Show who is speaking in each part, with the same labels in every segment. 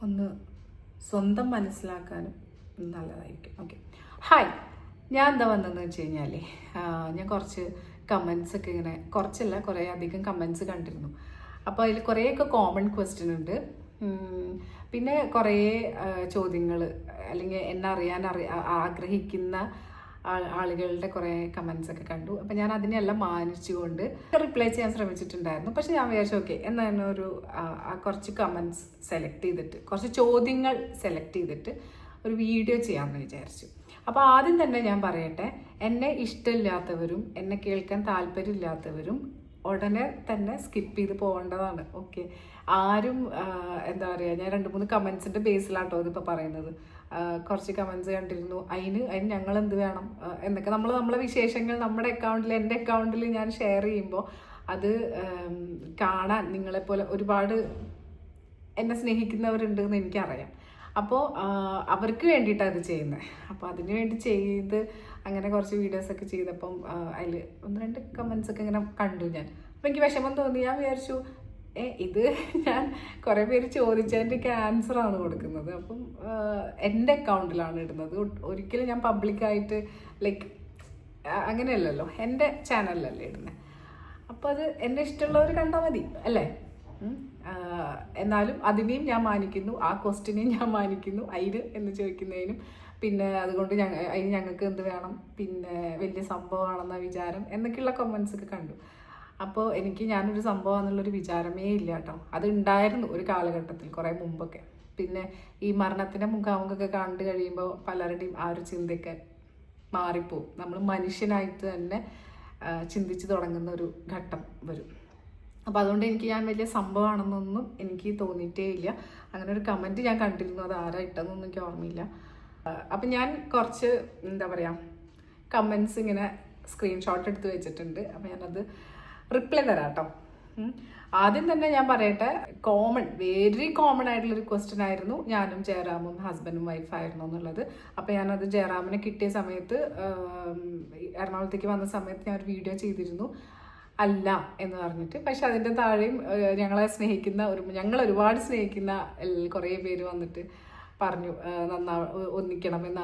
Speaker 1: ഒന്ന് സ്വന്തം മനസ്സിലാക്കാനും നല്ലതായിരിക്കും. Okay, hi. ഞാൻ എന്താ വന്നതെന്ന് വെച്ച് കഴിഞ്ഞാൽ ഞാൻ കുറച്ച് കമൻസൊക്കെ ഇങ്ങനെ കുറേ അധികം കമൻസ് കണ്ടിരുന്നു. അപ്പോൾ അതിൽ കുറേയൊക്കെ കോമൺ ക്വസ്റ്റ്യൻ ഉണ്ട്. പിന്നെ കുറേ ചോദ്യങ്ങൾ അല്ലെങ്കിൽ എന്നെ അറിയാൻ ആഗ്രഹിക്കുന്ന ആളുകളുടെ കുറേ കമൻസ് ഒക്കെ കണ്ടു. അപ്പം ഞാൻ അതിനെല്ലാം മാനിച്ചുകൊണ്ട് റിപ്ലൈ ചെയ്യാൻ ശ്രമിച്ചിട്ടുണ്ടായിരുന്നു. പക്ഷെ ഞാൻ വിചാരിച്ചു ഓക്കെ എന്നാൽ ഒരു കുറച്ച് കമൻസ് സെലക്ട് ചെയ്തിട്ട് കുറച്ച് ചോദ്യങ്ങൾ സെലക്ട് ചെയ്തിട്ട് ഒരു വീഡിയോ ചെയ്യാമെന്ന് വിചാരിച്ചു. അപ്പോൾ ആദ്യം തന്നെ ഞാൻ പറയട്ടെ, എന്നെ ഇഷ്ടമില്ലാത്തവരും എന്നെ കേൾക്കാൻ താല്പര്യമില്ലാത്തവരും ഉടനെ തന്നെ സ്കിപ്പ് ചെയ്ത് പോകേണ്ടതാണ്. ഓക്കെ, ആരും എന്താ പറയുക, ഞാൻ 2-3 കമൻസിൻ്റെ ബേസിലാട്ടോ ഇതിപ്പോൾ പറയുന്നത്. കുറച്ച് കമൻസ് കണ്ടിരുന്നു, അതിന് ഞങ്ങൾ എന്ത് വേണം എന്നൊക്കെ നമ്മളെ വിശേഷങ്ങൾ നമ്മുടെ അക്കൗണ്ടിൽ, എൻ്റെ അക്കൗണ്ടിൽ ഞാൻ ഷെയർ ചെയ്യുമ്പോൾ അത് കാണാൻ നിങ്ങളെപ്പോലെ ഒരുപാട് എന്നെ സ്നേഹിക്കുന്നവരുണ്ടെന്ന് എനിക്കറിയാം. അപ്പോൾ അവർക്ക് വേണ്ടിയിട്ടാണ് അത് ചെയ്യുന്നത്. അപ്പോൾ അതിന് വേണ്ടി ചെയ്ത് അങ്ങനെ കുറച്ച് വീഡിയോസൊക്കെ ചെയ്തപ്പം അതിൽ 1-2 കമൻസൊക്കെ ഇങ്ങനെ കണ്ടു ഞാൻ. അപ്പോൾ എനിക്ക് വിഷമം തോന്നി. ഞാൻ വിചാരിച്ചു ഇത് ഞാൻ കുറേ പേര് ചോദിച്ചതിൻ്റെയൊക്കെ ആൻസറാണ് കൊടുക്കുന്നത്. അപ്പം എൻ്റെ അക്കൗണ്ടിലാണ് ഇടുന്നത്. ഒരിക്കലും ഞാൻ പബ്ലിക്കായിട്ട് ലൈക്ക് അങ്ങനെയല്ലല്ലോ, എൻ്റെ ചാനലിലല്ലേ ഇടുന്നത്. അപ്പോൾ അത് എന്നെ ഇഷ്ടമുള്ളവർ കണ്ടാൽ മതി അല്ലേ. എന്നാലും അതിനെയും ഞാൻ മാനിക്കുന്നു, ആ ക്വസ്റ്റ്യനെയും ഞാൻ മാനിക്കുന്നു, അതിന് എന്ന് ചോദിക്കുന്നതിനും. പിന്നെ അതുകൊണ്ട് അതിന് ഞങ്ങൾക്ക് എന്ത് വേണം, പിന്നെ വലിയ സംഭവമാണെന്ന വിചാരം എന്നൊക്കെയുള്ള കമൻസൊക്കെ കണ്ടു. അപ്പോൾ ഞാനൊരു സംഭവമാണെന്നുള്ളൊരു വിചാരമേ ഇല്ല കേട്ടോ. അത് ഉണ്ടായിരുന്നു ഒരു കാലഘട്ടത്തിൽ, കുറേ മുമ്പൊക്കെ. പിന്നെ ഈ മരണത്തിൻ്റെ മുഖാമുഖമൊക്കെ കണ്ടു കഴിയുമ്പോൾ പലരുടെയും ആ ഒരു ചിന്തയൊക്കെ മാറിപ്പോവും. നമ്മൾ മനുഷ്യനായിട്ട് തന്നെ ചിന്തിച്ച് തുടങ്ങുന്ന ഒരു ഘട്ടം വരും. അപ്പോൾ അതുകൊണ്ട് ഞാൻ വലിയ സംഭവമാണെന്നൊന്നും എനിക്ക് തോന്നിയിട്ടേ ഇല്ല. അങ്ങനെ ഒരു കമൻറ്റ് ഞാൻ കണ്ടിരുന്നു, അത് ആരാ ഇട്ടതെന്നൊന്നും എനിക്ക് ഓർമ്മയില്ല. അപ്പം ഞാൻ കുറച്ച് എന്താ പറയുക കമൻസ് ഇങ്ങനെ സ്ക്രീൻഷോട്ട് എടുത്ത് വെച്ചിട്ടുണ്ട്. അപ്പം ഞാനത് റിപ്ലൈ തരാം കേട്ടോ. ആദ്യം തന്നെ ഞാൻ പറയട്ടെ, വെരി കോമൺ ആയിട്ടുള്ളൊരു ക്വസ്റ്റ്യൻ ആയിരുന്നു, ഞാനും ജയറാമും ഹസ്ബൻഡും വൈഫായിരുന്നു എന്നുള്ളത്. അപ്പോൾ ഞാനത് ജയറാമിനെ കിട്ടിയ സമയത്ത്, എറണാകുളത്തേക്ക് വന്ന സമയത്ത് ഞാൻ ഒരു വീഡിയോ ചെയ്തിരുന്നു അല്ല എന്ന് പറഞ്ഞിട്ട്. പക്ഷെ അതിൻ്റെ താഴെയും ഞങ്ങൾ ഒരുപാട് സ്നേഹിക്കുന്ന കുറേ പേര് വന്നിട്ട് പറഞ്ഞു ഒന്നിക്കണമെന്ന്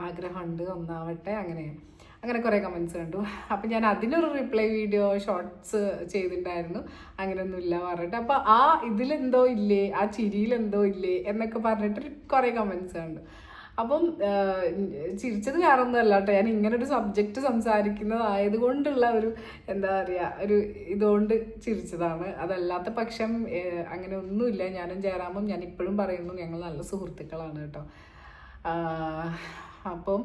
Speaker 1: ആഗ്രഹമുണ്ട്, ഒന്നാവട്ടെ, അങ്ങനെ കുറേ കമൻസ് കണ്ടു. അപ്പം ഞാൻ അതിനൊരു റിപ്ലൈ വീഡിയോ ഷോർട്സ് ചെയ്തിട്ടുണ്ടായിരുന്നു, അങ്ങനെയൊന്നുമില്ല പറഞ്ഞിട്ട്. അപ്പോൾ ഇതിലെന്തോ ഇല്ലേ, ആ ചിരിയിലെന്തോ ഇല്ലേ എന്നൊക്കെ പറഞ്ഞിട്ട് കുറേ കമൻസ് കണ്ടു. അപ്പം ചിരിച്ചത് വേറൊന്നുമല്ല കേട്ടോ, ഞാൻ ഇങ്ങനൊരു സബ്ജക്റ്റ് സംസാരിക്കുന്നതായതുകൊണ്ടുള്ള ഒരു എന്താ പറയുക ഒരു ഇതുകൊണ്ട് ചിരിച്ചതാണ്. അതല്ലാത്ത പക്ഷം അങ്ങനെ ഒന്നുമില്ല. ഞാനും ജയറാമും, ഞാൻ ഇപ്പോഴും പറയുന്നു, ഞങ്ങൾ നല്ല സുഹൃത്തുക്കളാണ് കേട്ടോ. അപ്പോൾ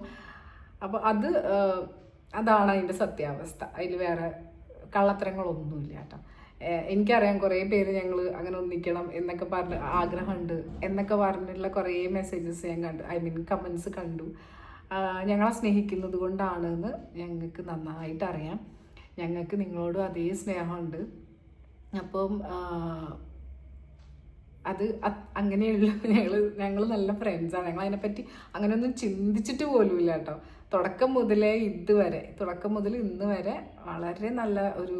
Speaker 1: അതാണ് അതിൻ്റെ സത്യാവസ്ഥ. അതിൽ വേറെ കള്ളത്തരങ്ങളൊന്നുമില്ല കേട്ടോ. എനിക്കറിയാം കുറേ പേര് ഞങ്ങൾ അങ്ങനെ ഒന്നിക്കണം എന്നൊക്കെ പറഞ്ഞ് ആഗ്രഹമുണ്ട് എന്നൊക്കെ പറഞ്ഞിട്ടുള്ള കുറേ മെസ്സേജസ് ഞാൻ കണ്ടു, കമൻസ് കണ്ടു. ഞങ്ങളെ സ്നേഹിക്കുന്നത് കൊണ്ടാണെന്ന് ഞങ്ങൾക്ക് നന്നായിട്ട് അറിയാം. ഞങ്ങൾക്ക് നിങ്ങളോടും അതേ സ്നേഹമുണ്ട്. അപ്പം അത് അങ്ങനെയുള്ള ഞങ്ങൾ നല്ല ഫ്രണ്ട്സാണ്. ഞങ്ങൾ അതിനെപ്പറ്റി അങ്ങനെയൊന്നും ചിന്തിച്ചിട്ട് പോലുമില്ല കേട്ടോ. തുടക്കം മുതൽ ഇന്ന് വരെ വളരെ നല്ല ഒരു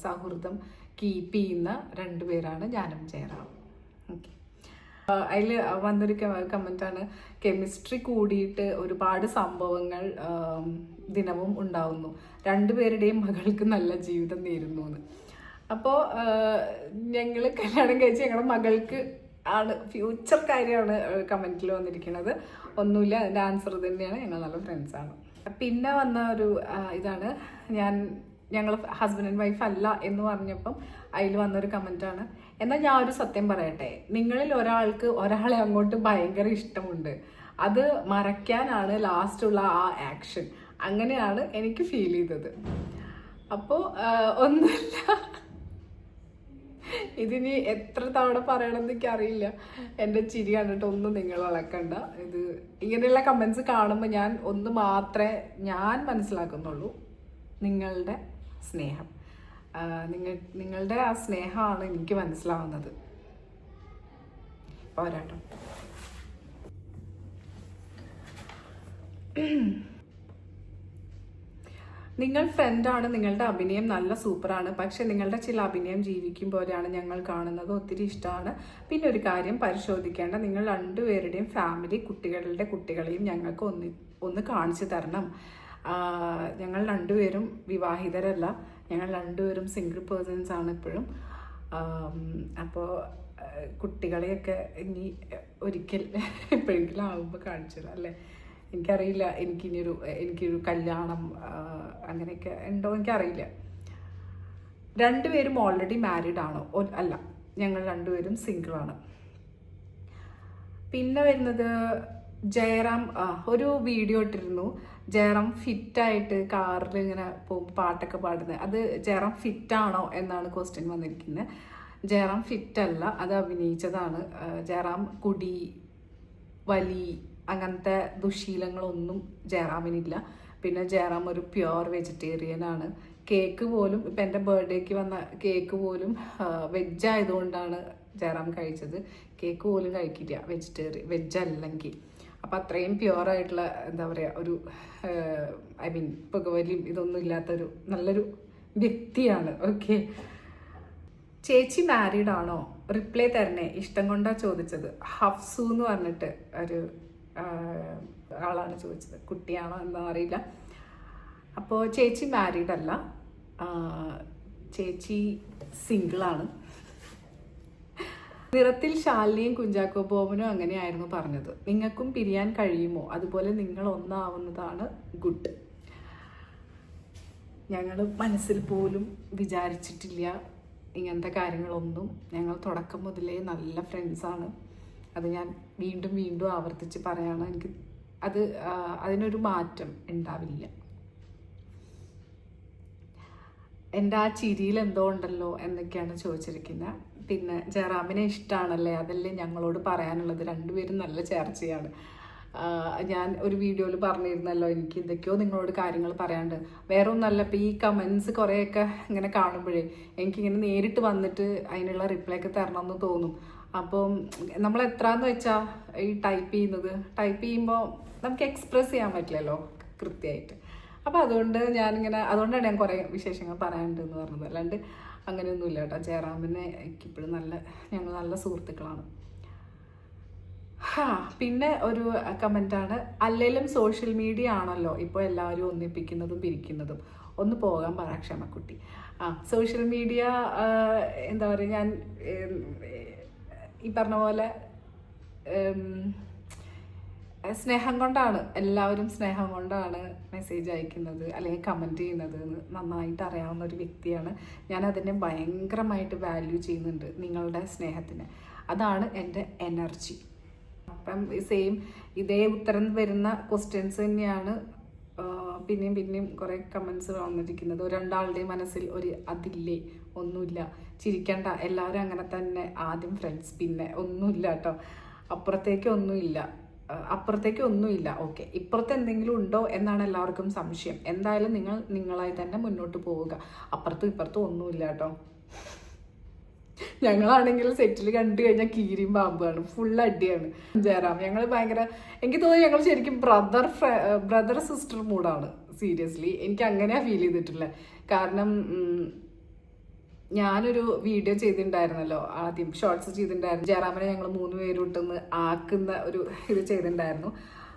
Speaker 1: സൗഹൃദം കീപ്പ് ചെയ്യുന്ന 2 പേരാണ് ഞാനും ജയറാം. ഓക്കെ, അതിൽ വന്നൊരു കമൻറ്റാണ്, കെമിസ്ട്രി കൂടിയിട്ട് ഒരുപാട് സംഭവങ്ങൾ ദിനവും ഉണ്ടാവുന്നു, 2 പേരുടെയും മകൾക്ക് നല്ല ജീവിതം നേരുന്നു എന്ന്. അപ്പോൾ ഞങ്ങൾ കല്യാണം കഴിച്ച് ഞങ്ങളുടെ മകൾക്ക് ആണ് ഫ്യൂച്ചർ കാര്യമാണ് കമൻറ്റിൽ വന്നിരിക്കുന്നത്. ഒന്നുമില്ല, അതിൻ്റെ ആൻസർ തന്നെയാണ്, ഞങ്ങൾ നല്ല ഫ്രണ്ട്സാണ്. പിന്നെ വന്ന ഒരു ഇതാണ്, ഞങ്ങൾ ഹസ്ബൻഡ് ആൻഡ് വൈഫ് അല്ല എന്ന് പറഞ്ഞപ്പം അതിൽ വന്നൊരു കമൻറ്റാണ്, എന്നാൽ ഞാൻ ഒരു സത്യം പറയട്ടെ, നിങ്ങളിൽ ഒരാളെ അങ്ങോട്ട് ഭയങ്കര ഇഷ്ടമുണ്ട്, അത് മറയ്ക്കാനാണ് ലാസ്റ്റുള്ള ആ ആക്ഷൻ, അങ്ങനെയാണ് എനിക്ക് ഫീൽ ചെയ്തത്. അപ്പോൾ ഒന്നുമില്ല, ഇതിനി എത്ര തവണ പറയണമെന്ന് എനിക്കറിയില്ല. എൻ്റെ ചിരി കണ്ടിട്ട് ഒന്നും നിങ്ങൾ വളക്കണ്ട. ഇങ്ങനെയുള്ള കമൻസ് കാണുമ്പോൾ ഞാൻ ഒന്ന് മാത്രമേ ഞാൻ മനസ്സിലാക്കുന്നുള്ളൂ, നിങ്ങളുടെ സ്നേഹം. നിങ്ങളുടെ ആ സ്നേഹമാണ് എനിക്ക് മനസ്സിലാവുന്നത്. പോരാട്ടോ. നിങ്ങൾ ഫ്രണ്ടാണ്, നിങ്ങളുടെ അഭിനയം നല്ല സൂപ്പറാണ്, പക്ഷെ നിങ്ങളുടെ ചില അഭിനയം ജീവിക്കും പോലെയാണ് ഞങ്ങൾ കാണുന്നത്, ഒത്തിരി ഇഷ്ടമാണ്. പിന്നെ ഒരു കാര്യം പരിശോധിക്കേണ്ട, നിങ്ങൾ രണ്ടുപേരുടെയും ഫാമിലി കുട്ടികളുടെ കുട്ടികളെയും ഞങ്ങൾക്ക് ഒന്ന് കാണിച്ചു തരണം. ഞങ്ങൾ രണ്ടുപേരും വിവാഹിതരല്ല, ഞങ്ങൾ രണ്ടുപേരും സിംഗിൾ പേഴ്സൺസ് ആണ് ഇപ്പോഴും. അപ്പോൾ കുട്ടികളെയൊക്കെ ഇനി ഒരിക്കൽ എപ്പോഴെങ്കിലും ആകുമ്പോൾ കാണിച്ചു തരാം അല്ലേ. എനിക്കറിയില്ല, എനിക്കൊരു കല്യാണം അങ്ങനെയൊക്കെ ഉണ്ടോ എനിക്കറിയില്ല. രണ്ടുപേരും ഓൾറെഡി മാരീഡ് ആണോ? അല്ല, ഞങ്ങൾ രണ്ടുപേരും സിംഗിളാണ്. പിന്നെ വരുന്നത് ജയറാം ഒരു വീഡിയോ ഇട്ടിരുന്നു, ജയറാം ഫിറ്റായിട്ട് കാറിൽ ഇങ്ങനെ പോകുമ്പോൾ പാട്ടൊക്കെ പാടുന്നത്. അത് ജയറാം ഫിറ്റാണോ എന്നാണ് ക്വസ്റ്റ്യൻ വന്നിരിക്കുന്നത്. ജയറാം ഫിറ്റല്ല, അത് അഭിനയിച്ചതാണ്. ജയറാം കുടി, വലി, അങ്ങനത്തെ ദുശീലങ്ങളൊന്നും ജയറാമിനില്ല. പിന്നെ ജയറാം ഒരു പ്യുവർ വെജിറ്റേറിയൻ ആണ്. കേക്ക് പോലും ഇപ്പം എൻ്റെ ബർത്ത്ഡേക്ക് വന്ന കേക്ക് പോലും വെജ് ആയതുകൊണ്ടാണ് ജയറാം കഴിച്ചത്. കേക്ക് പോലും കഴിക്കില്ല വെജ് അല്ലെങ്കിൽ. അപ്പം അത്രയും പ്യുവറായിട്ടുള്ള എന്താ പറയുക, ഒരു ഐ മീൻ പുകവലിയും ഇതൊന്നും ഇല്ലാത്തൊരു നല്ലൊരു വ്യക്തിയാണ്. ഓക്കെ, ചേച്ചി മാരീഡ് ആണോ? റിപ്ലൈ തരണേ, ഇഷ്ടം കൊണ്ടാണ് ചോദിച്ചത്. ഹഫ്സു എന്ന് പറഞ്ഞിട്ട് ഒരു ആളാണ് ചോദിച്ചത്, കുട്ടിയാണോ എന്താ അറിയില്ല. അപ്പോൾ ചേച്ചി മാരീഡ് അല്ല, ചേച്ചി സിംഗിളാണ്. നിറത്തിൽ ശാലിനിയും കുഞ്ചാക്കോ ബോബനും അങ്ങനെയായിരുന്നു പറഞ്ഞത്. നിങ്ങൾക്കും പിരിയാൻ കഴിയുമോ? അതുപോലെ നിങ്ങൾ ഒന്നാവുന്നതാണ് ഗുഡ്. ഞങ്ങൾ മനസ്സിൽ പോലും വിചാരിച്ചിട്ടില്ല ഇങ്ങനത്തെ കാര്യങ്ങളൊന്നും. ഞങ്ങൾ തുടക്കം മുതലേ നല്ല ഫ്രണ്ട്സാണ്. അത് ഞാൻ വീണ്ടും വീണ്ടും ആവർത്തിച്ച് പറയാണ്. എനിക്ക് അതിനൊരു മാറ്റം ഉണ്ടാവില്ല. എൻ്റെ ആ ചിരിയിൽ എന്തോ ഉണ്ടല്ലോ എന്നൊക്കെയാണ് ചോദിച്ചിരിക്കുന്നത്. പിന്നെ ജയറാമിനെ ഇഷ്ടമാണല്ലേ, അതല്ലേ ഞങ്ങളോട് പറയാനുള്ളത്. രണ്ടുപേരും നല്ല ചേർച്ചയാണ്. ഞാൻ ഒരു വീഡിയോയിൽ പറഞ്ഞിരുന്നല്ലോ, എനിക്ക് എന്തൊക്കെയോ നിങ്ങളോട് കാര്യങ്ങൾ പറയാണ്ട്. വേറെ ഒന്നല്ല, ഇപ്പോൾ ഈ കമൻസ് കുറേയൊക്കെ ഇങ്ങനെ കാണുമ്പോഴേ എനിക്കിങ്ങനെ നേരിട്ട് വന്നിട്ട് അതിനുള്ള റിപ്ലൈ ഒക്കെ തരണമെന്ന് തോന്നും. അപ്പം നമ്മൾ എത്രയെന്ന് വെച്ചാൽ ഈ ടൈപ്പ് ചെയ്യുമ്പോൾ നമുക്ക് എക്സ്പ്രസ് ചെയ്യാൻ പറ്റില്ലല്ലോ കൃത്യമായിട്ട്. അപ്പോൾ അതുകൊണ്ടാണ് ഞാൻ കുറേ വിശേഷങ്ങൾ പറയാനുണ്ടെന്ന് പറഞ്ഞത്. അല്ലാണ്ട് അങ്ങനെയൊന്നുമില്ല കേട്ടോ. ജയറാമിനെ എനിക്കിപ്പോഴും ഞങ്ങൾ നല്ല സുഹൃത്തുക്കളാണ്. പിന്നെ ഒരു കമൻറ്റാണ്, അല്ലെങ്കിലും സോഷ്യൽ മീഡിയ ആണല്ലോ ഇപ്പോൾ എല്ലാവരും ഒന്നിപ്പിക്കുന്നതും പിരിക്കുന്നതും, ഒന്ന് പോകാൻ പറ ക്ഷമക്കുട്ടി. സോഷ്യൽ മീഡിയ എന്താ പറയുക, ഞാൻ ഈ പറഞ്ഞ പോലെ സ്നേഹം കൊണ്ടാണ്, എല്ലാവരും സ്നേഹം കൊണ്ടാണ് മെസ്സേജ് അയക്കുന്നത് അല്ലെങ്കിൽ കമൻറ്റ് ചെയ്യുന്നത് എന്ന് നന്നായിട്ട് അറിയാവുന്ന ഒരു വ്യക്തിയാണ് ഞാൻ. അതിനെ ഭയങ്കരമായിട്ട് വാല്യൂ ചെയ്യുന്നുണ്ട്, നിങ്ങളുടെ സ്നേഹത്തിന്. അതാണ് എൻ്റെ എനർജി. അപ്പം സെയിം ഇതേ ഉത്തരം വരുന്ന ക്വസ്റ്റ്യൻസ് തന്നെയാണ് പിന്നെയും കുറേ കമൻസ് വന്നിരിക്കുന്നത്. രണ്ടാളുടെയും മനസ്സിൽ ഒരു അതില്ലേ, ഒന്നുമില്ല, ചിരിക്കണ്ട, എല്ലാവരും അങ്ങനെ തന്നെ, ആദ്യം ഫ്രണ്ട്സ്, പിന്നെ ഒന്നുമില്ല കേട്ടോ, അപ്പുറത്തേക്ക് ഒന്നുമില്ല. ഓക്കെ, ഇപ്പുറത്ത് എന്തെങ്കിലും ഉണ്ടോ എന്നാണ് എല്ലാവർക്കും സംശയം. എന്തായാലും നിങ്ങളായി തന്നെ മുന്നോട്ട് പോവുക. അപ്പുറത്തും ഇപ്പുറത്തും ഒന്നുമില്ല കേട്ടോ. ഞങ്ങളാണെങ്കിൽ സെറ്റിൽ കണ്ടു കഴിഞ്ഞാൽ കീരിയും പാമ്പാണ്, ഫുൾ അടിയാണ്. ജയറാം ഞങ്ങൾ ഭയങ്കര, എനിക്ക് തോന്നുന്നു ഞങ്ങൾ ശരിക്കും ബ്രദർ സിസ്റ്റർ മൂഡാണ്. സീരിയസ്ലി എനിക്ക് അങ്ങനെയാണ് ഫീൽ ചെയ്തിട്ടുള്ളത്. കാരണം ഞാനൊരു വീഡിയോ ചെയ്തിട്ടുണ്ടായിരുന്നല്ലോ, ആദ്യം ഷോർട്സ് ചെയ്തിട്ടുണ്ടായിരുന്നു. ജയറാമിനെ ഞങ്ങൾ 3 പേരും ഇട്ടൊന്ന് ആക്കുന്ന ഒരു ഇത് ചെയ്തിട്ടുണ്ടായിരുന്നു.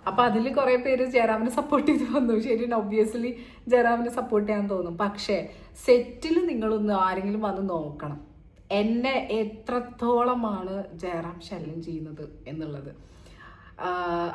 Speaker 1: അപ്പം അതിൽ കുറേ പേര് ജയറാമിനെ സപ്പോർട്ട് ചെയ്ത് വന്നു. ശരി, ഒബ്വിയസ്ലി ജയറാമിനെ സപ്പോർട്ട് ചെയ്യാൻ തോന്നും. പക്ഷേ സെറ്റിൽ നിങ്ങളൊന്ന് ആരെങ്കിലും വന്ന് നോക്കണം എന്നെ എത്രത്തോളമാണ് ജയറാം ശല്യം ചെയ്യുന്നത് എന്നുള്ളത്.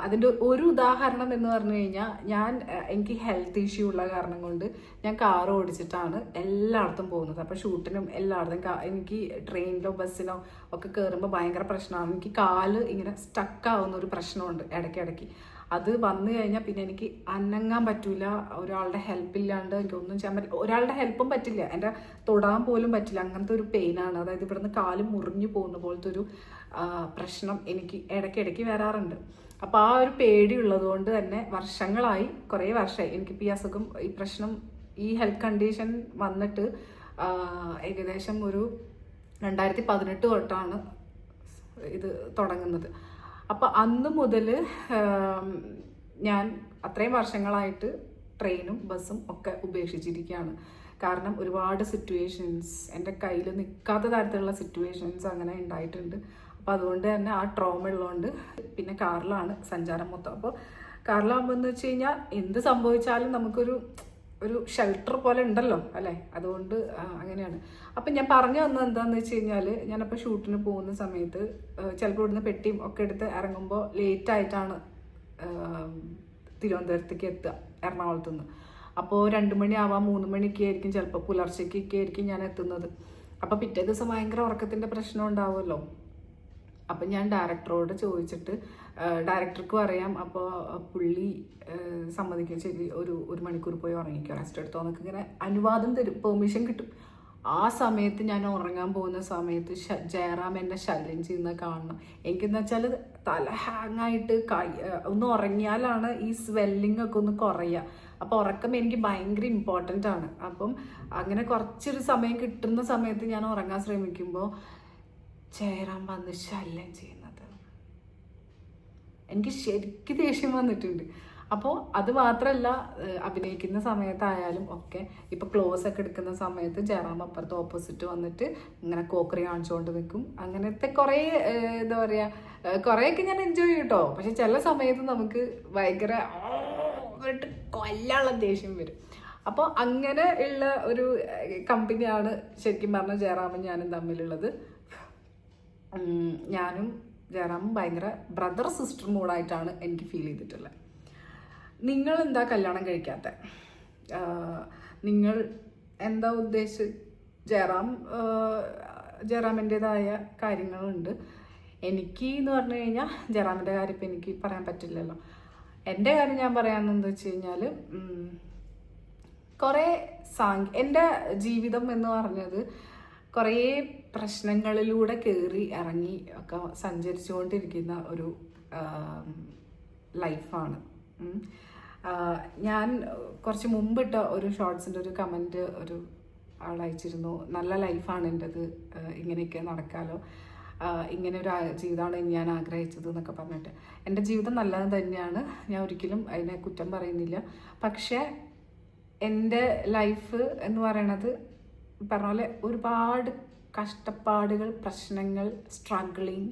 Speaker 1: അതിൻ്റെ ഒരു ഉദാഹരണം എന്ന് പറഞ്ഞു കഴിഞ്ഞാൽ, എനിക്ക് ഹെൽത്ത് ഇഷ്യൂ ഉള്ള കാരണം കൊണ്ട് ഞാൻ കാർ ഓടിച്ചിട്ടാണ് എല്ലായിടത്തും പോകുന്നത്. അപ്പോൾ ഷൂട്ടിനും എല്ലായിടത്തും എനിക്ക് ട്രെയിനിലോ ബസ്സിനോ ഒക്കെ കയറുമ്പോൾ ഭയങ്കര പ്രശ്നമാണ്. എനിക്ക് കാല് ഇങ്ങനെ സ്റ്റക്കാവുന്ന ഒരു പ്രശ്നമുണ്ട് ഇടയ്ക്കിടയ്ക്ക്. അത് വന്നു കഴിഞ്ഞാൽ പിന്നെ എനിക്ക് അനങ്ങാൻ പറ്റില്ല. ഒരാളുടെ ഹെൽപ്പില്ലാണ്ട് എനിക്കൊന്നും ചെയ്യാൻ പറ്റില്ല. ഒരാളുടെ ഹെൽപ്പും പറ്റില്ല, എൻ്റെ തൊടാൻ പോലും പറ്റില്ല. അങ്ങനത്തെ ഒരു പെയിനാണ്. അതായത് ഇവിടുന്ന് കാല് മുറിഞ്ഞു പോകുന്ന പോലത്തെ ഒരു പ്രശ്നം എനിക്ക് ഇടയ്ക്കിടയ്ക്ക് വരാറുണ്ട്. അപ്പോൾ ആ ഒരു പേടിയുള്ളത് കൊണ്ട് തന്നെ കുറേ വർഷമായി എനിക്കിപ്പോൾ ഈ അസുഖം, ഈ പ്രശ്നം, ഈ ഹെൽത്ത് കണ്ടീഷൻ വന്നിട്ട് ഏകദേശം ഒരു 2018 തൊട്ടാണ് ഇത് തുടങ്ങുന്നത്. അപ്പോൾ അന്ന് മുതൽ ഞാൻ അത്രയും വർഷങ്ങളായിട്ട് ട്രെയിനും ബസ്സും ഒക്കെ ഉപേക്ഷിച്ചിരിക്കുകയാണ്. കാരണം ഒരുപാട് സിറ്റുവേഷൻസ് എൻ്റെ കയ്യിൽ നിൽക്കാത്ത തരത്തിലുള്ള സിറ്റുവേഷൻസ് അങ്ങനെ ഉണ്ടായിട്ടുണ്ട്. അപ്പോൾ അതുകൊണ്ട് തന്നെ ആ ട്രോമ ഉള്ളതുകൊണ്ട് പിന്നെ കാറിലാണ് സഞ്ചാരം മൊത്തം. അപ്പോൾ കാറിലാകുമ്പോൾ എന്ന് വെച്ച് കഴിഞ്ഞാൽ എന്ത് സംഭവിച്ചാലും നമുക്കൊരു ഷെൽട്ടർ പോലെ ഉണ്ടല്ലോ അല്ലേ, അതുകൊണ്ട് അങ്ങനെയാണ്. അപ്പം ഞാൻ പറഞ്ഞു വന്നത് എന്താണെന്ന് വെച്ച് കഴിഞ്ഞാൽ, ഞാനപ്പോൾ ഷൂട്ടിന് പോകുന്ന സമയത്ത് ചിലപ്പോൾ ഇവിടുന്ന് പെട്ടിയും ഒക്കെ എടുത്ത് ഇറങ്ങുമ്പോൾ ലേറ്റായിട്ടാണ് തിരുവനന്തപുരത്തേക്ക് എത്തുക എറണാകുളത്ത് നിന്ന്. അപ്പോൾ 2 മണിയാവാം 3 മണിയൊക്കെ ആയിരിക്കും, ചിലപ്പോൾ പുലർച്ചയ്ക്കൊക്കെ ആയിരിക്കും ഞാൻ എത്തുന്നത്. അപ്പോൾ പിറ്റേ ദിവസം ഭയങ്കര ഉറക്കത്തിൻ്റെ പ്രശ്നം ഉണ്ടാവുമല്ലോ. അപ്പം ഞാൻ ഡയറക്ടറോട് ചോദിച്ചിട്ട്, ഡയറക്ടർക്കും അറിയാം, അപ്പോൾ പുള്ളി സമ്മതിക്കും, ശരി 1 മണിക്കൂർ പോയി ഉറങ്ങിക്കോ, റെസ്റ്റ് എടുത്തോ എന്നൊക്കെ ഇങ്ങനെ അനുവാദം തരും, പെർമിഷൻ കിട്ടും. ആ സമയത്ത് ഞാൻ ഉറങ്ങാൻ പോകുന്ന സമയത്ത് ജയറാം എന്നെ ശല്യം ചെയ്യുന്നത് കാണണം. എനിക്കെന്ന് വെച്ചാൽ തല ഹാങ്ങായിട്ട് ഒന്ന് ഉറങ്ങിയാലാണ് ഈ സ്വെല്ലിംഗ് ഒക്കെ ഒന്ന് കുറയുക. അപ്പോൾ ഉറക്കം എനിക്ക് ഭയങ്കര ഇമ്പോർട്ടൻ്റ് ആണ്. അപ്പം അങ്ങനെ കുറച്ചൊരു സമയം കിട്ടുന്ന സമയത്ത് ഞാൻ ഉറങ്ങാൻ ശ്രമിക്കുമ്പോൾ ജയറാം വന്ന് ശല്യം ചെയ്യുന്നത് എനിക്ക് ശരിക്കും ദേഷ്യം വന്നിട്ടുണ്ട്. അപ്പോൾ അത് മാത്രമല്ല, അഭിനയിക്കുന്ന സമയത്തായാലും ഒക്കെ ഇപ്പോൾ ക്ലോസ് ഒക്കെ എടുക്കുന്ന സമയത്ത് ജയറാം അപ്പുറത്ത് ഓപ്പോസിറ്റ് വന്നിട്ട് ഇങ്ങനെ കോക്കറി കാണിച്ചുകൊണ്ട് നിൽക്കും. അങ്ങനത്തെ കുറേ എന്താ പറയുക, കുറേയൊക്കെ ഞാൻ എൻജോയ് ചെയ്യും കേട്ടോ. പക്ഷെ ചില സമയത്ത് നമുക്ക് ഭയങ്കര കൊല്ലാനുള്ള ദേഷ്യം വരും. അപ്പോൾ അങ്ങനെ ഉള്ള ഒരു കമ്പനിയാണ് ശരിക്കും പറഞ്ഞാൽ ജയറാമും ഞാനും തമ്മിലുള്ളത്. ഞാനും ജയറാമും ഭയങ്കര ബ്രദർ സിസ്റ്റർ മൂഡായിട്ടാണ് എനിക്ക് ഫീൽ ചെയ്തിട്ടുള്ളത്. നിങ്ങൾ എന്താ കല്യാണം കഴിക്കാത്ത? നിങ്ങൾ എന്താ ഉദ്ദേശിച്ച്? ജയറാമിൻ്റെതായ കാര്യങ്ങളുണ്ട്. എനിക്ക് എന്ന് പറഞ്ഞു കഴിഞ്ഞാൽ ജയറാമിൻ്റെ കാര്യം ഇപ്പം എനിക്ക് പറയാൻ പറ്റില്ലല്ലോ. എൻ്റെ കാര്യം ഞാൻ പറയാമെന്ന് വെച്ച് കഴിഞ്ഞാൽ, കുറേ എൻ്റെ ജീവിതം എന്ന് പറഞ്ഞത് കുറേ പ്രശ്നങ്ങളിലൂടെ കയറി ഇറങ്ങി ഒക്കെ സഞ്ചരിച്ചുകൊണ്ടിരിക്കുന്ന ഒരു ലൈഫാണ്. ഞാൻ കുറച്ച് മുമ്പിട്ട ഒരു ഷോർട്സിൻ്റെ ഒരു കമൻറ്റ് ഒരു ആളയച്ചിരുന്നു, നല്ല ലൈഫാണ് എൻ്റെത്, ഇങ്ങനെയൊക്കെ നടക്കാമല്ലോ, ഇങ്ങനെ ഒരു ജീവിതമാണ് ഞാൻ ആഗ്രഹിച്ചത് എന്നൊക്കെ പറഞ്ഞിട്ട്. എൻ്റെ ജീവിതം നല്ലത് തന്നെയാണ്, ഞാൻ ഒരിക്കലും അതിനെ കുറ്റം പറയുന്നില്ല. പക്ഷേ എൻ്റെ ലൈഫ് എന്ന് പറയണത് പറഞ്ഞ പോലെ ഒരുപാട് കഷ്ടപ്പാടുകൾ, പ്രശ്നങ്ങൾ, സ്ട്രഗ്ലിങ്,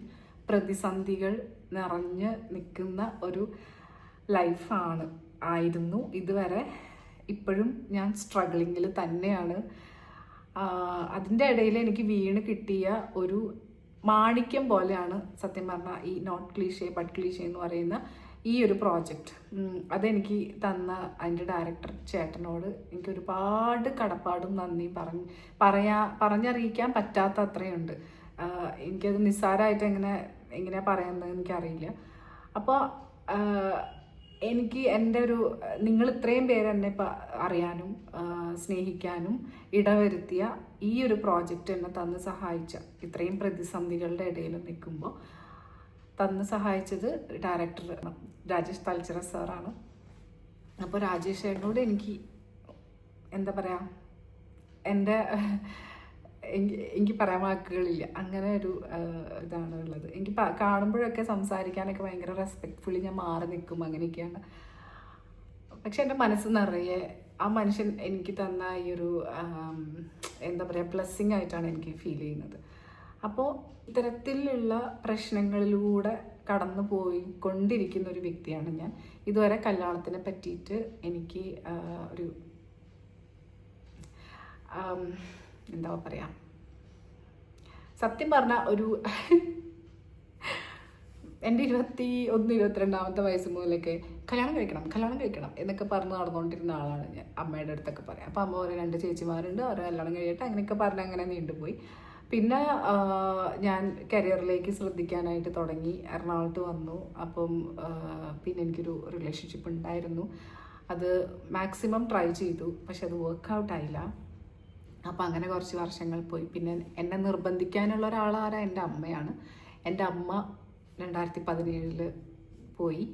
Speaker 1: പ്രതിസന്ധികൾ നിറഞ്ഞ് നിൽക്കുന്ന ഒരു ആയിരുന്നു ഇതുവരെ. ഇപ്പോഴും ഞാൻ സ്ട്രഗ്ലിങ്ങിൽ തന്നെയാണ്. അതിൻ്റെ ഇടയിൽ എനിക്ക് വീണ് കിട്ടിയ ഒരു മാണിക്യം പോലെയാണ് സത്യം പറഞ്ഞാൽ ഈ നോട്ട് ക്ലീഷേ ബട്ട് ക്ലീഷേ എന്ന് പറയുന്ന ഈ ഒരു പ്രോജക്റ്റ്. അതെനിക്ക് തന്ന അതിൻ്റെ ഡയറക്ടർ ചേട്ടനോട് എനിക്ക് ഒരുപാട് കടപ്പാടും നന്ദി പറഞ്ഞറിയിക്കാൻ പറ്റാത്ത അത്രയുണ്ട്. എനിക്കത് നിസ്സാരമായിട്ട് എങ്ങനെ പറയാമെന്ന് എനിക്കറിയില്ല. അപ്പോൾ എനിക്ക് എൻ്റെ നിങ്ങൾ ഇത്രയും പേര് എന്നെ ഇപ്പം അറിയാനും സ്നേഹിക്കാനും ഇടവരുത്തിയ ഈ ഒരു പ്രോജക്റ്റ് എന്നെ തന്ന് സഹായിച്ച, ഇത്രയും പ്രതിസന്ധികളുടെ ഇടയിൽ നിൽക്കുമ്പോൾ തന്ന് സഹായിച്ചത് ഡയറക്ടർ രാജേഷ് തലച്ചിറ സാറാണ്. അപ്പോൾ രാജേഷ് ചേട്ടനോട് എനിക്ക് എന്താ പറയുക, എനിക്ക് പറയാൻ വാക്കുകളില്ല, അങ്ങനെ ഒരു ഇതാണ് ഉള്ളത്. എനിക്ക് കാണുമ്പോഴൊക്കെ സംസാരിക്കാനൊക്കെ ഭയങ്കര റെസ്പെക്റ്റ്ഫുള്ളി ഞാൻ മാറി നിൽക്കും, അങ്ങനെയൊക്കെയാണ്. പക്ഷെ എൻ്റെ മനസ്സ് നിറയെ ആ മനുഷ്യൻ എനിക്ക് തന്ന ഈ ഒരു എന്താ പറയുക ബ്ലെസ്സിങ് ആയിട്ടാണ് എനിക്ക് ഫീൽ ചെയ്യുന്നത്. അപ്പോൾ ഇത്തരത്തിലുള്ള പ്രശ്നങ്ങളിലൂടെ കടന്നു പോയിക്കൊണ്ടിരിക്കുന്ന ഒരു വ്യക്തിയാണ് ഞാൻ. ഇതുവരെ കല്യാണത്തിനെ പറ്റിയിട്ട് എനിക്ക് എന്താ പറയുക, സത്യം പറഞ്ഞാൽ എൻ്റെ 21-22 വയസ്സ് മുതലൊക്കെ കല്യാണം കഴിക്കണം എന്നൊക്കെ പറഞ്ഞ് നടന്നുകൊണ്ടിരുന്ന ആളാണ് ഞാൻ. അമ്മയുടെ അടുത്തൊക്കെ പറയാം. അപ്പോൾ അമ്മ ഒരു 2 ചേച്ചിമാരുണ്ട്, അവരെ കല്യാണം കഴിയട്ടെ അങ്ങനെയൊക്കെ പറഞ്ഞ് അങ്ങനെ നീണ്ടുപോയി. പിന്നെ ഞാൻ കരിയറിലേക്ക് ശ്രദ്ധിക്കാനായിട്ട് തുടങ്ങി, എറണാകുളത്ത് വന്നു. അപ്പം പിന്നെ എനിക്കൊരു റിലേഷൻഷിപ്പ് ഉണ്ടായിരുന്നു, അത് മാക്സിമം ട്രൈ ചെയ്തു, പക്ഷെ അത് വർക്കൗട്ടായില്ല. അപ്പം അങ്ങനെ കുറച്ച് വർഷങ്ങൾ പോയി. പിന്നെ എന്നെ നിർബന്ധിക്കാനുള്ള ഒരാളാരാ, എൻ്റെ അമ്മയാണ്. എൻ്റെ അമ്മ 2017 പോയി.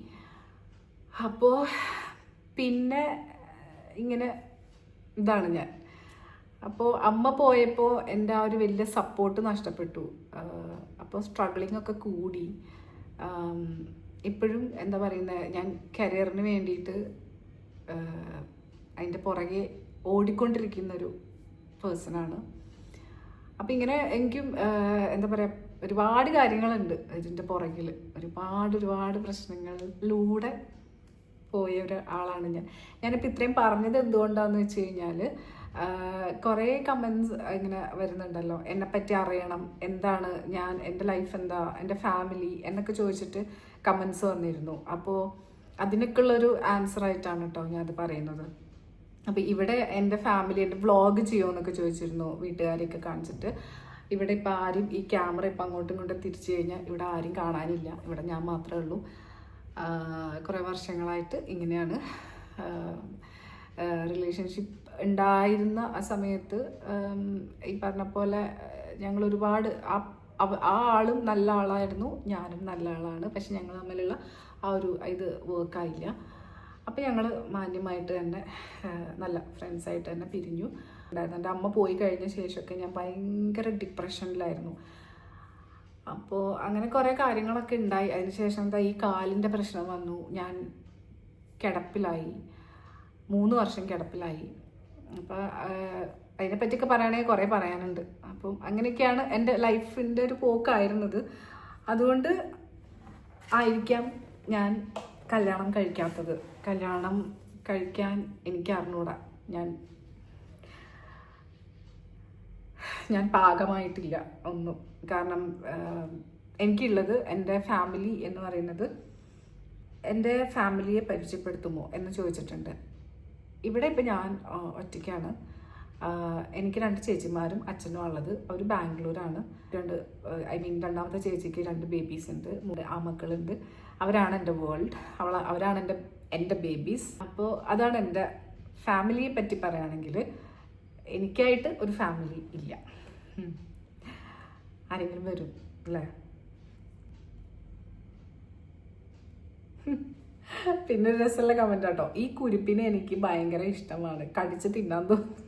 Speaker 1: അപ്പോൾ പിന്നെ ഇങ്ങനെ ഇതാണ് ഞാൻ. അപ്പോൾ അമ്മ പോയപ്പോൾ എൻ്റെ ആ ഒരു വലിയ സപ്പോർട്ട് നഷ്ടപ്പെട്ടു. അപ്പോൾ സ്ട്രഗ്ലിംഗ് ഒക്കെ കൂടി. ഇപ്പോഴും എന്താ പറയുന്നത്, ഞാൻ കരിയറിന് വേണ്ടിയിട്ട് അതിൻ്റെ പുറകെ ഓടിക്കൊണ്ടിരിക്കുന്നൊരു പേഴ്സണാണ്. അപ്പം ഇങ്ങനെ എനിക്കും എന്താ പറയുക, ഒരുപാട് കാര്യങ്ങളുണ്ട് ഇതിൻ്റെ പുറകിൽ. ഒരുപാട് പ്രശ്നങ്ങളിലൂടെ പോയ ഒരാളാണ് ഞാനിപ്പോൾ ഇത്രയും പറഞ്ഞത് എന്തുകൊണ്ടാണെന്ന് വെച്ച് കഴിഞ്ഞാൽ, കുറേ കമൻസ് ഇങ്ങനെ വരുന്നുണ്ടല്ലോ, എന്നെപ്പറ്റി അറിയണം, എന്താണ് ഞാൻ, എൻ്റെ ലൈഫ് എന്താ, എൻ്റെ ഫാമിലി എന്നൊക്കെ ചോദിച്ചിട്ട് കമൻസ് വന്നിരുന്നു. അപ്പോൾ അതിനൊക്കെയുള്ളൊരു ആൻസറായിട്ടാണ് കേട്ടോ ഞാനത് പറയുന്നത്. അപ്പോൾ ഇവിടെ എൻ്റെ ഫാമിലി, എൻ്റെ വ്ളോഗ് ചെയ്യുമോ എന്നൊക്കെ ചോദിച്ചിരുന്നു വീട്ടുകാരെയൊക്കെ കാണിച്ചിട്ട്. ഇവിടെ ഇപ്പം ആരും, ഈ ക്യാമറ ഇപ്പം അങ്ങോട്ടും ഇങ്ങോട്ടും തിരിച്ചു കഴിഞ്ഞാൽ ഇവിടെ ആരും കാണാനില്ല, ഇവിടെ ഞാൻ മാത്രമേ ഉള്ളൂ. കുറേ വർഷങ്ങളായിട്ട് ഇങ്ങനെയാണ്. റിലേഷൻഷിപ്പ് ഉണ്ടായിരുന്ന ആ സമയത്ത് ഈ പറഞ്ഞ പോലെ ഞങ്ങൾ ഒരുപാട്, ആ ആളും നല്ല ആളായിരുന്നു, ഞാനും നല്ല ആളാണ്. പക്ഷെ ഞങ്ങൾ തമ്മിലുള്ള ആ ഒരു ഇത് വർക്കായില്ല. അപ്പോൾ ഞങ്ങൾ മാന്യമായിട്ട് തന്നെ നല്ല ഫ്രണ്ട്സായിട്ട് തന്നെ പിരിഞ്ഞു. എൻ്റെ അമ്മ പോയി കഴിഞ്ഞ ശേഷമൊക്കെ ഞാൻ ഭയങ്കര ഡിപ്രഷനിലായിരുന്നു. അപ്പോൾ അങ്ങനെ കുറേ കാര്യങ്ങളൊക്കെ ഉണ്ടായി. അതിനുശേഷം എന്താ, ഈ കാലിൻ്റെ പ്രശ്നം വന്നു, ഞാൻ കിടപ്പിലായി, 3 വർഷം കിടപ്പിലായി. അപ്പോൾ അതിനെപ്പറ്റിയൊക്കെ പറയുകയാണെങ്കിൽ കുറേ പറയാനുണ്ട്. അപ്പം അങ്ങനെയൊക്കെയാണ് എൻ്റെ ലൈഫിൻ്റെ ഒരു പോക്കായിരുന്നത്. അതുകൊണ്ട് ആയിരിക്കാം ഞാൻ കല്യാണം കഴിക്കാത്തത്. കല്യാണം കഴിക്കാൻ എനിക്ക് അറിഞ്ഞൂടാ, ഞാൻ പാകമായിട്ടില്ല ഒന്നും. കാരണം എനിക്കുള്ളത് എൻ്റെ ഫാമിലി എന്ന് പറയുന്നത്, എൻ്റെ ഫാമിലിയെ പരിചയപ്പെടുത്തുമോ എന്ന് ചോദിച്ചിട്ടുണ്ട്. ഇവിടെ ഇപ്പം ഞാൻ ഒറ്റയ്ക്കാണ്. എനിക്ക് 2 ചേച്ചിമാരും അച്ഛനും ഉള്ളത്. അവർ ബാംഗ്ലൂരാണ്. രണ്ടാമത്തെ ചേച്ചിക്ക് 2 ബേബീസ് ഉണ്ട്, 3 ആമക്കളുണ്ട്. അവരാണ് എൻ്റെ വേൾഡ്, അവരാണ് എൻ്റെ ബേബീസ്. അപ്പോൾ അതാണ് എൻ്റെ ഫാമിലിയെ പറ്റി പറയുകയാണെങ്കിൽ. എനിക്കായിട്ട് ഒരു ഫാമിലി ഇല്ല. ആരെങ്കിലും വരും അല്ലേ? പിന്നെ ഒരു രസമുള്ള കമന്റ് കേട്ടോ, ഈ കുരിപ്പിനെ എനിക്ക് ഭയങ്കര ഇഷ്ടമാണ്, കടിച്ച് തിന്നാൻ തോന്നുന്നു.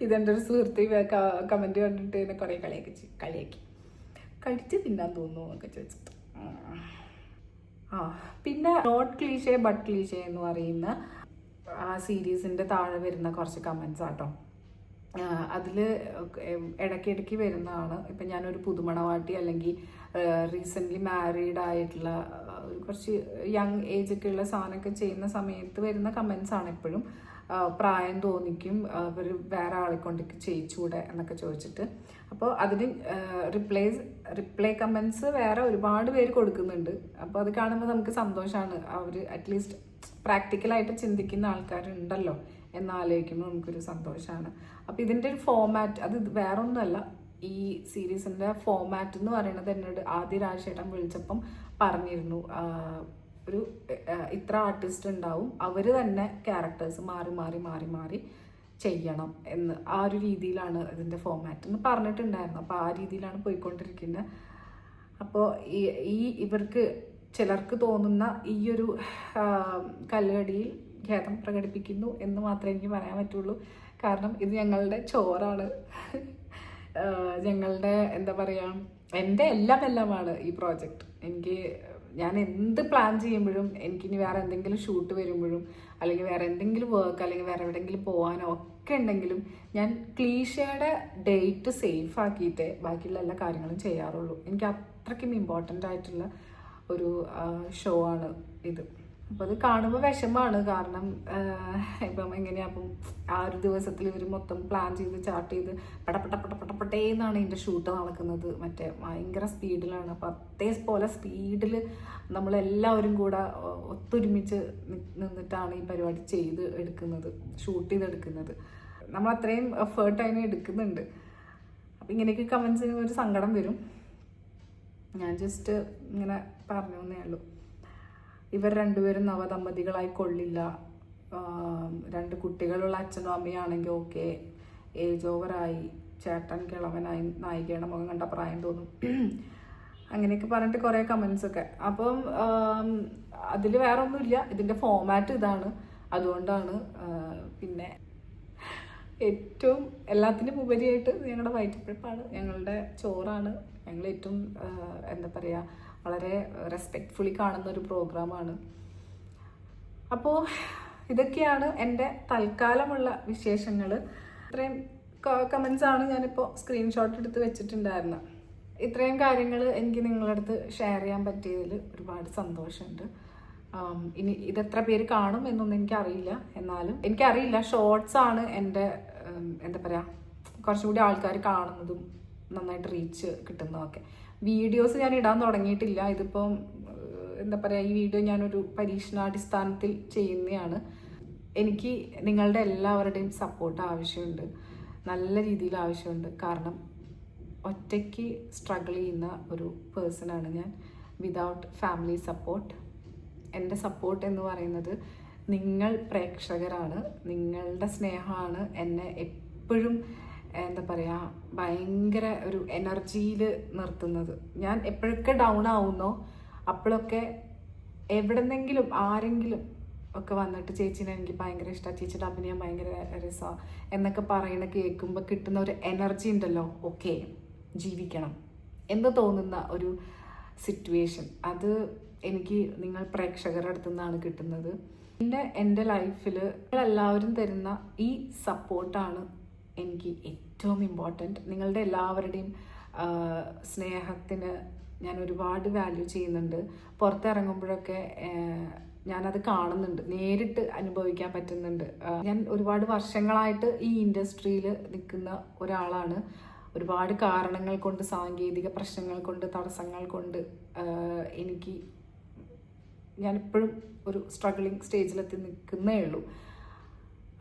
Speaker 1: ഇതെൻ്റെ ഒരു സുഹൃത്ത് കമന്റ് കണ്ടിട്ട് എന്നെ കുറേ കളിയാക്കി, കടിച്ച് തിന്നാൻ തോന്നുന്നു എന്നൊക്കെ ചോദിച്ചിട്ട്. പിന്നെ നോട്ട് ക്ലീഷേ ബട്ട് ക്ലീഷേ എന്ന് പറയുന്ന ആ സീരീസിൻ്റെ താഴെ വരുന്ന കുറച്ച് കമൻസ് ആട്ടോ. അതിൽ ഇടയ്ക്കിടയ്ക്ക് വരുന്നതാണ്. ഇപ്പം ഞാനൊരു പുതുമണവാട്ടി അല്ലെങ്കിൽ റീസെൻ്റ്ലി മാരീഡ് ആയിട്ടുള്ള കുറച്ച് യങ് ഏജൊക്കെ ഉള്ള സാധനമൊക്കെ ചെയ്യുന്ന സമയത്ത് വരുന്ന കമൻസാണ് എപ്പോഴും. പ്രായം തോന്നിക്കും, അവർ വേറെ ആളെ കൊണ്ട് ചെയ്യിച്ചൂടെ എന്നൊക്കെ ചോദിച്ചിട്ട്. അപ്പോൾ അതിന് റിപ്ലൈ കമൻസ് വേറെ ഒരുപാട് പേര് കൊടുക്കുന്നുണ്ട്. അപ്പോൾ അത് കാണുമ്പോൾ നമുക്ക് സന്തോഷമാണ്. അവർ അറ്റ്ലീസ്റ്റ് പ്രാക്ടിക്കലായിട്ട് ചിന്തിക്കുന്ന ആൾക്കാരുണ്ടല്ലോ എന്നാലോചിക്കുമ്പോൾ നമുക്കൊരു സന്തോഷമാണ്. അപ്പോൾ ഇതിൻ്റെ ഒരു ഫോമാറ്റ്, അത് വേറെ ഒന്നുമല്ല, ഈ സീരീസിൻ്റെ ഫോമാറ്റ് എന്ന് പറയുന്നത് എന്നോട് ആദ്യ രാജേട്ടൻ വിളിച്ചപ്പം പറഞ്ഞിരുന്നു, ഒരു ഇത്ര ആർട്ടിസ്റ്റ് ഉണ്ടാവും, അവർ തന്നെ ക്യാരക്ടേഴ്സ് മാറി ചെയ്യണം എന്ന്. ആ ഒരു രീതിയിലാണ് ഇതിൻ്റെ ഫോമാറ്റ് എന്ന് പറഞ്ഞിട്ടുണ്ടായിരുന്നു. അപ്പോൾ ആ രീതിയിലാണ് പോയിക്കൊണ്ടിരിക്കുന്നത്. അപ്പോൾ ഇവർക്ക് ചിലർക്ക് തോന്നുന്ന ഈ ഒരു കല്ലുകടിയിൽ ഖേദം പ്രകടിപ്പിക്കുന്നു എന്ന് മാത്രമേ എനിക്ക് പറയാൻ പറ്റുള്ളൂ. കാരണം ഇത് ഞങ്ങളുടെ ചോറാണ്, ഞങ്ങളുടെ എന്താ പറയുക, എൻ്റെ എല്ലാമാണ് ഈ പ്രോജക്റ്റ്. ഞാൻ എന്ത് പ്ലാൻ ചെയ്യുമ്പോഴും, എനിക്കിനി വേറെ എന്തെങ്കിലും ഷൂട്ട് വരുമ്പോഴും, അല്ലെങ്കിൽ വേറെ എന്തെങ്കിലും വർക്ക്, അല്ലെങ്കിൽ വേറെ എവിടെയെങ്കിലും പോകാനോ ഒക്കെ ഉണ്ടെങ്കിലും ഞാൻ ക്ലീഷയുടെ ഡേറ്റ് സേഫ് ആക്കിയിട്ടേ ബാക്കിയുള്ള എല്ലാ കാര്യങ്ങളും ചെയ്യാറുള്ളൂ. എനിക്ക് അത്രയ്ക്കും ഇമ്പോർട്ടൻ്റ് ആയിട്ടുള്ള ഒരു ഷോ ആണ് ഇത്. അപ്പോൾ അത് കാണുമ്പോൾ വിഷമമാണ്. കാരണം ഇപ്പം എങ്ങനെയാ, അപ്പം ആ ഒരു ദിവസത്തിൽ ഇവർ മൊത്തം പ്ലാൻ ചെയ്ത് ചാർട്ട് ചെയ്ത് പടപെട്ടേന്നാണ് ഇതിൻ്റെ ഷൂട്ട് നടക്കുന്നത്. മറ്റേ ഭയങ്കര സ്പീഡിലാണ്. അപ്പോൾ അതേപോലെ സ്പീഡിൽ നമ്മളെല്ലാവരും കൂടെ ഒത്തൊരുമിച്ച് നിന്നിട്ടാണ് ഈ പരിപാടി ഷൂട്ട് ചെയ്തെടുക്കുന്നത്. നമ്മൾ അത്രയും എഫേർട്ട് അതിന് എടുക്കുന്നുണ്ട്. അപ്പം ഇങ്ങനെയൊക്കെ കമൻസിന് ഒരു സങ്കടം വരും. ഞാൻ ജസ്റ്റ് ഇങ്ങനെ പറഞ്ഞു എന്നേ ഉള്ളൂ. ഇവർ 2 പേരും നവദമ്പതികളായി കൊള്ളില്ല. 2 കുട്ടികളുള്ള അച്ഛനും അമ്മയാണെങ്കിൽ ഓക്കെ, ഏജ് ഓവറായി, ചേട്ടൻ കിളവനായി, നായികയുടെ മുഖം കണ്ട പ്രായം തോന്നും, അങ്ങനെയൊക്കെ പറഞ്ഞിട്ട് കുറേ കമൻസൊക്കെ. അപ്പം അതിൽ വേറെ ഒന്നുമില്ല, ഇതിൻ്റെ ഫോമാറ്റ് ഇതാണ്. അതുകൊണ്ടാണ്. പിന്നെ ഏറ്റവും എല്ലാത്തിനും ഉപരിയായിട്ട് ഞങ്ങളുടെ വയറ്റിപ്പഴപ്പാണ്, ഞങ്ങളുടെ ചോറാണ്. ഞങ്ങൾ ഏറ്റവും എന്താ പറയുക, വളരെ റെസ്പെക്റ്റ്ഫുള്ളി കാണുന്ന ഒരു പ്രോഗ്രാമാണ്. അപ്പോൾ ഇതൊക്കെയാണ് എൻ്റെ തൽക്കാലമുള്ള വിശേഷങ്ങൾ. ഇത്രയും കമൻസ് ആണ് ഞാനിപ്പോൾ സ്ക്രീൻഷോട്ട് എടുത്ത് വെച്ചിട്ടുണ്ടായിരുന്നത്. ഇത്രയും കാര്യങ്ങൾ എനിക്ക് നിങ്ങളുടെ അടുത്ത് ഷെയർ ചെയ്യാൻ പറ്റിയതിൽ ഒരുപാട് സന്തോഷമുണ്ട്. ഇനി ഇതെത്ര പേര് കാണും എന്നൊന്നും എനിക്കറിയില്ല. എന്നാലും എനിക്കറിയില്ല, ഷോർട്സ് ആണ് എൻ്റെ എന്താ പറയുക കുറച്ചുകൂടി ആൾക്കാർ കാണുന്നതും നന്നായിട്ട് റീച്ച് കിട്ടുന്നതൊക്കെ. വീഡിയോസ് ഞാൻ ഇടാൻ തുടങ്ങിയിട്ടില്ല. ഇതിപ്പം എന്താ പറയുക, ഈ വീഡിയോ ഞാനൊരു പരീക്ഷണാടിസ്ഥാനത്തിൽ ചെയ്യുന്നതാണ്. എനിക്ക് നിങ്ങളുടെ എല്ലാവരുടെയും സപ്പോർട്ട് ആവശ്യമുണ്ട്, നല്ല രീതിയിൽ ആവശ്യമുണ്ട്. കാരണം ഒറ്റയ്ക്ക് സ്ട്രഗിൾ ചെയ്യുന്ന ഒരു പേഴ്സണാണ് ഞാൻ, വിതൗട്ട് ഫാമിലി സപ്പോർട്ട്. എൻ്റെ സപ്പോർട്ട് എന്ന് പറയുന്നത് നിങ്ങൾ പ്രേക്ഷകരാണ്, നിങ്ങളുടെ സ്നേഹമാണ് എന്നെ എപ്പോഴും എന്താ പറയുക ഭയങ്കര ഒരു എനർജിയിൽ നിർത്തുന്നത്. ഞാൻ എപ്പോഴൊക്കെ ഡൗൺ ആവുന്നോ അപ്പോഴൊക്കെ എവിടെന്നെങ്കിലും ആരെങ്കിലും ഒക്കെ വന്നിട്ട് ചേച്ചീനെ എനിക്ക് ഭയങ്കര ഇഷ്ടമാണ്, ചേച്ചിയുടെ അഭിനയം ഭയങ്കര രസമാണ് എന്നൊക്കെ പറയണ കേൾക്കുമ്പോൾ കിട്ടുന്ന ഒരു എനർജി ഉണ്ടല്ലോ, ഓക്കെ ജീവിക്കണം എന്ന് തോന്നുന്ന ഒരു സിറ്റുവേഷൻ, അത് എനിക്ക് നിങ്ങൾ പ്രേക്ഷകരുടെ അടുത്തു നിന്നാണ് കിട്ടുന്നത്. പിന്നെ എൻ്റെ ലൈഫിൽ നിങ്ങളെല്ലാവരും തരുന്ന ഈ സപ്പോർട്ടാണ് എനിക്ക് ഏറ്റവും ഇമ്പോർട്ടൻറ്റ്. നിങ്ങളുടെ എല്ലാവരുടെയും സ്നേഹത്തിന് ഞാൻ ഒരുപാട് വാല്യൂ ചെയ്യുന്നുണ്ട്. പുറത്തിറങ്ങുമ്പോഴൊക്കെ ഞാനത് കാണുന്നുണ്ട്, നേരിട്ട് അനുഭവിക്കാൻ പറ്റുന്നുണ്ട്. ഞാൻ ഒരുപാട് വർഷങ്ങളായിട്ട് ഈ ഇൻഡസ്ട്രിയിൽ നിൽക്കുന്ന ഒരാളാണ്. ഒരുപാട് കാരണങ്ങൾ കൊണ്ട്, സാങ്കേതിക പ്രശ്നങ്ങൾ കൊണ്ട്, തടസ്സങ്ങൾ കൊണ്ട് ഞാനിപ്പോഴും ഒരു സ്ട്രഗിളിങ് സ്റ്റേജിലെത്തി നിൽക്കുന്നേ ഉള്ളൂ.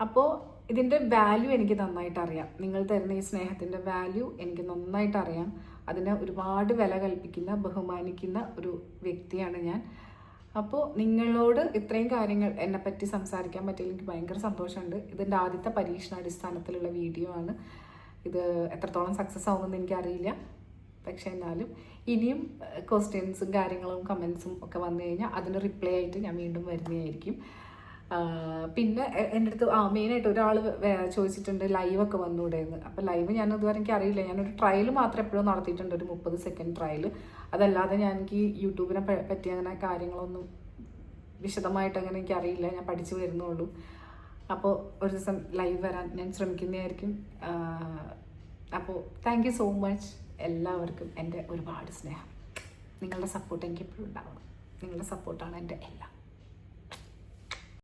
Speaker 1: അപ്പോൾ ഇതിൻ്റെ വാല്യൂ എനിക്ക് നന്നായിട്ട് അറിയാം. നിങ്ങൾ തരുന്ന ഈ സ്നേഹത്തിൻ്റെ വാല്യൂ എനിക്ക് നന്നായിട്ട് അറിയാം. അതിന് ഒരുപാട് വില കൽപ്പിക്കുന്ന, ബഹുമാനിക്കുന്ന ഒരു വ്യക്തിയാണ് ഞാൻ. അപ്പോൾ നിങ്ങളോട് ഇത്രയും കാര്യങ്ങൾ എന്നെപ്പറ്റി സംസാരിക്കാൻ പറ്റിയതിൽ എനിക്ക് ഭയങ്കര സന്തോഷമുണ്ട്. ഇതിൻ്റെ ആദ്യത്തെ പരീക്ഷണാടിസ്ഥാനത്തിലുള്ള വീഡിയോ ആണ്. ഇത് എത്രത്തോളം സക്സസ് ആവുമെന്ന് എനിക്കറിയില്ല. പക്ഷേ എന്നാലും ഇനിയും ക്വസ്റ്റ്യൻസും കാര്യങ്ങളും കമൻസും ഒക്കെ വന്നു കഴിഞ്ഞാൽ അതിന് റിപ്ലൈ ആയിട്ട് ഞാൻ വീണ്ടും വരുന്നതായിരിക്കും. പിന്നെ എൻ്റെ അടുത്ത് മെയിനായിട്ട് ഒരാൾ ചോദിച്ചിട്ടുണ്ട് ലൈവൊക്കെ വന്നുകൂടെയെന്ന്. അപ്പോൾ ലൈവ് ഞാനിതുവരെ എനിക്കറിയില്ല. ഞാനൊരു ട്രയൽ മാത്രം എപ്പോഴും നടത്തിയിട്ടുണ്ട്, ഒരു 30 സെക്കൻഡ് ട്രയൽ. അതല്ലാതെ എനിക്ക് യൂട്യൂബിനെ പറ്റി അങ്ങനെ കാര്യങ്ങളൊന്നും വിശദമായിട്ട് അങ്ങനെ എനിക്കറിയില്ല, ഞാൻ പഠിച്ചു വരുന്നുള്ളൂ. അപ്പോൾ ഒരു ദിവസം ലൈവ് വരാൻ ഞാൻ ശ്രമിക്കുന്നതായിരിക്കും. അപ്പോൾ താങ്ക് യു സോ മച്ച് എല്ലാവർക്കും. എൻ്റെ ഒരുപാട് സ്നേഹം, നിങ്ങളുടെ സപ്പോർട്ട് എനിക്ക് എപ്പോഴും ഉണ്ടാവണം. നിങ്ങളുടെ സപ്പോർട്ടാണ് എൻ്റെ എല്ലാം.